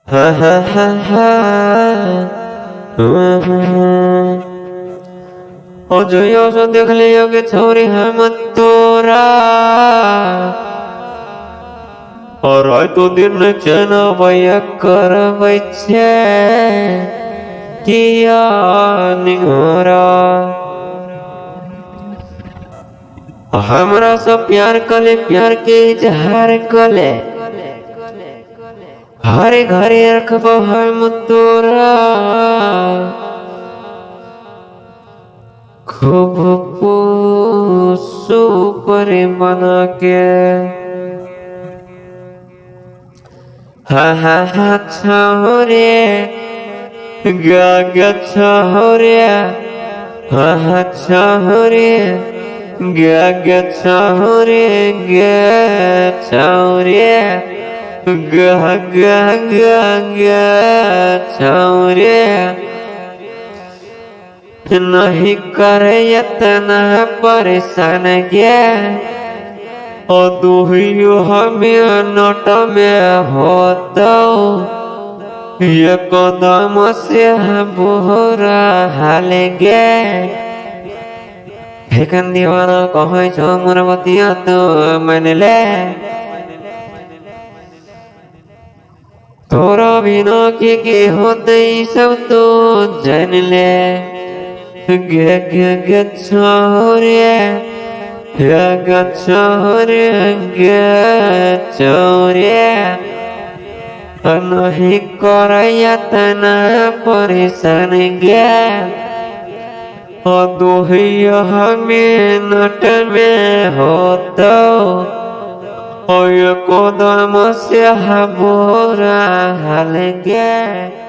Ha ha ha ha. Ajay দেখলে ওকে छोरी हम तोरा और तो दिन चन भैया कर बच्चे किया निघोरा हमरा सब प्यार कले प्यार के इजहार कले हरे घरे रखबो हम तोरा खूब पोसो परे बना के हा हा हा छोरे गा गा छोरे हा हा छोरे गा गा छोरे गा छोरे गा गा गा गा छोरे नहीं करे इतना परेशान गया और दुहियो हमें नोट में होता ये कदम से बुरा हाल गे फेकन दीवाना कहे छो मोर बतिया तो मन ले तोरा बिना के होते सब तो जान ले गे गे गे छोरे गे छोरे गे छोरे नहीं करया तना परेशान गे दुहिया हमें नट में होता और कदम से बुरा हाल गे।